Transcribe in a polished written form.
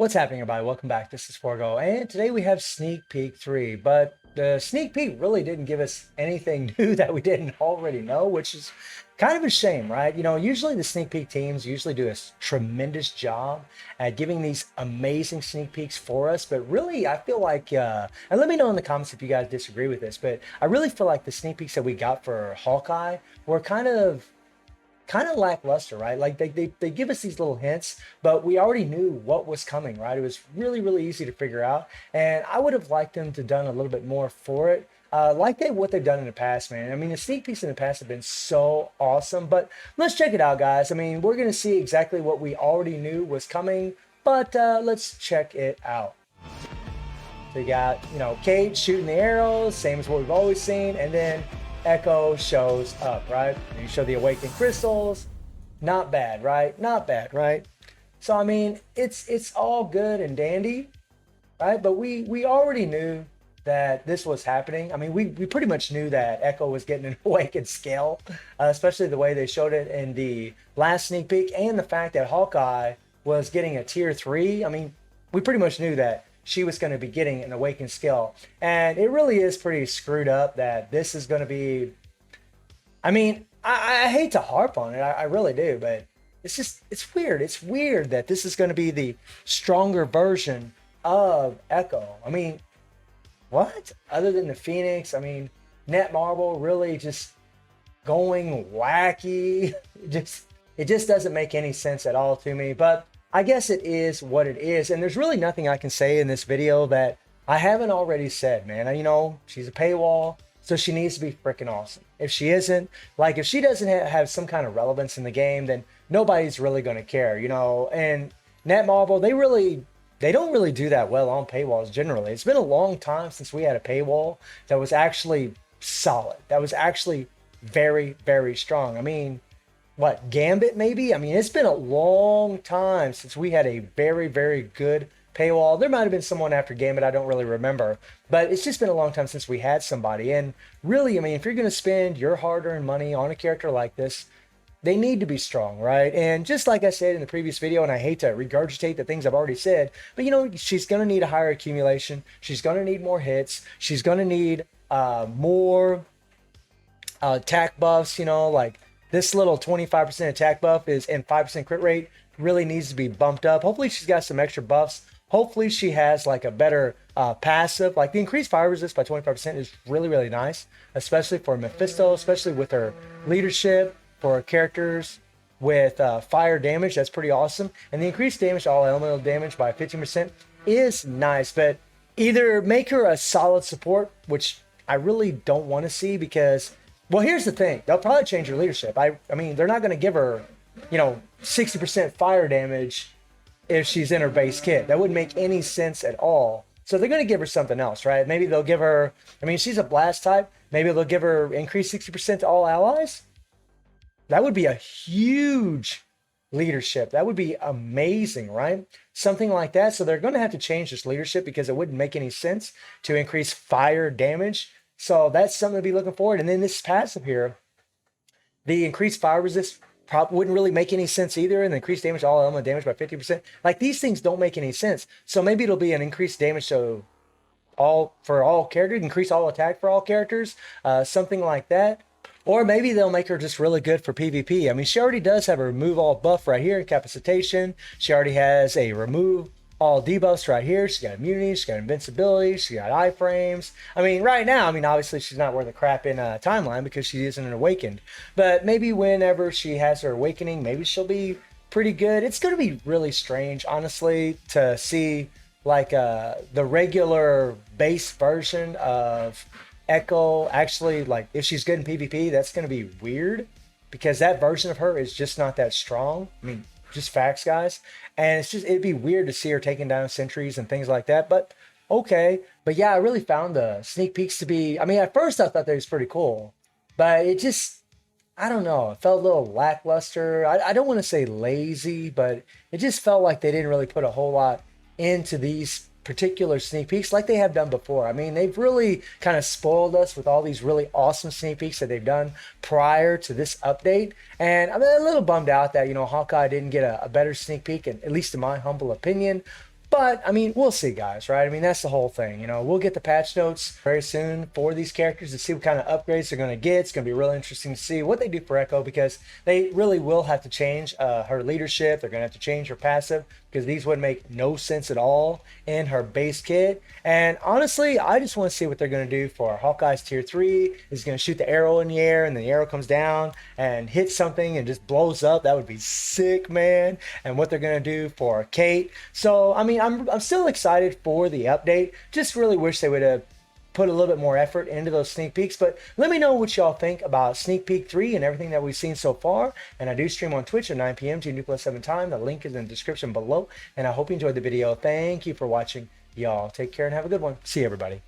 What's happening, everybody? Welcome back. This is Forgo, and today we have Sneak Peek 3. But the sneak peek really didn't give us anything new that we didn't already know, which is kind of a shame, right? Usually the sneak peek teams usually do a tremendous job at giving these amazing sneak peeks for us. But really, I feel like, and let me know in the comments if you guys disagree with this, but I really feel like the sneak peeks that we got for Hawkeye were kind of lackluster, right? Like they give us these little hints, but we already knew what was coming, right? It was really, really easy to figure out. And I would have liked them to done a little bit more for it. What they've done in the past, man. I mean, the sneak peeks in the past have been so awesome, but let's check it out, guys. I mean, we're going to see exactly what we already knew was coming, but let's check it out. So you got, Kate shooting the arrows, same as what we've always seen, and then Echo shows up, right? You show the awakened crystals. Not bad, right? Not bad, right? So I mean, it's all good and dandy, right? But we already knew that this was happening. I mean, we pretty much knew that Echo was getting an awakened scale, especially the way they showed it in the last sneak peek, and the fact that Hawkeye was getting a tier 3. I mean, we pretty much knew that she was going to be getting an awakened skill. And it really is pretty screwed up that this is going to be. I mean, I hate to harp on it. I really do. But it's weird. It's weird that this is going to be the stronger version of Echo. I mean, what? Other than the Phoenix, I mean, Netmarble really just going wacky. It just doesn't make any sense at all to me. But I guess it is what it is. And there's really nothing I can say in this video that I haven't already said, man. She's a paywall, so she needs to be freaking awesome. If she isn't, like if she doesn't have some kind of relevance in the game, then nobody's really going to care, And Netmarble, they don't really do that well on paywalls generally. It's been a long time since we had a paywall that was actually solid, that was actually very, very strong. I mean, what, Gambit maybe? I mean, it's been a long time since we had a very, very good paywall. There might have been someone after Gambit, I don't really remember, but it's just been a long time since we had somebody. And really, I mean, if you're going to spend your hard-earned money on a character like this, they need to be strong, right? And just like I said in the previous video, and I hate to regurgitate the things I've already said, but she's going to need a higher accumulation. She's going to need more hits. She's going to need more attack buffs, like this little 25% attack buff is and 5% crit rate really needs to be bumped up. Hopefully she's got some extra buffs. Hopefully she has like a better passive. Like the increased fire resist by 25% is really, really nice, especially for Mephisto, especially with her leadership for characters with fire damage. That's pretty awesome. And the increased damage, all elemental damage by 15% is nice, but either make her a solid support, which I really don't want to see because, well, here's the thing. They'll probably change her leadership. I mean, they're not going to give her, 60% fire damage if she's in her base kit. That wouldn't make any sense at all. So they're going to give her something else, right? Maybe they'll give her, I mean, she's a blast type. Maybe they'll give her increased 60% to all allies. That would be a huge leadership. That would be amazing, right? Something like that. So they're going to have to change this leadership because it wouldn't make any sense to increase fire damage. So that's something to be looking forward. And then this passive here, the increased fire resist probably wouldn't really make any sense either. And the increased damage, all element damage by 50%. Like these things don't make any sense. So maybe it'll be an increased damage for all characters, increase all attack for all characters, something like that. Or maybe they'll make her just really good for PvP. I mean, she already does have a remove all buff right here, incapacitation. She already has a remove all debuffs right here. She's got immunity, she's got invincibility, she's got iframes. I mean, right now, obviously she's not worth a crap in a timeline because she isn't an awakened. But maybe whenever she has her awakening, maybe she'll be pretty good. It's going to be really strange, honestly, to see like the regular base version of Echo actually, like if she's good in PvP, that's going to be weird because that version of her is just not that strong. I mean, just facts, guys. And it'd be weird to see her taking down sentries and things like that, but okay. But yeah, I really found the sneak peeks to be, I mean, at first I thought they was pretty cool, but it just, I don't know, it felt a little lackluster. I don't want to say lazy, but it just felt like they didn't really put a whole lot into these particular sneak peeks like they have done before. I mean, they've really kind of spoiled us with all these really awesome sneak peeks that they've done prior to this update. And I'm a little bummed out that, Hawkeye didn't get a better sneak peek, at least in my humble opinion. But I mean, we'll see, guys, right? I mean, that's the whole thing. You know, we'll get the patch notes very soon for these characters to see what kind of upgrades they're going to get. It's going to be really interesting to see what they do for Echo, because they really will have to change her leadership. They're going to have to change her passive, because these would make no sense at all in her base kit. And honestly, I just want to see what they're going to do for Hawkeye's tier 3. Is going to shoot the arrow in the air, and then the arrow comes down and hits something and just blows up. That would be sick, man. And what they're going to do for Kate. So, I mean, I'm still excited for the update. Just really wish they would have put a little bit more effort into those sneak peeks. But let me know what y'all think about Sneak Peek 3 and everything that we've seen so far. And I do stream on Twitch at 9 p.m. GMT+7 time. The link is in the description below. And I hope you enjoyed the video. Thank you for watching. Y'all take care and have a good one. See you, everybody.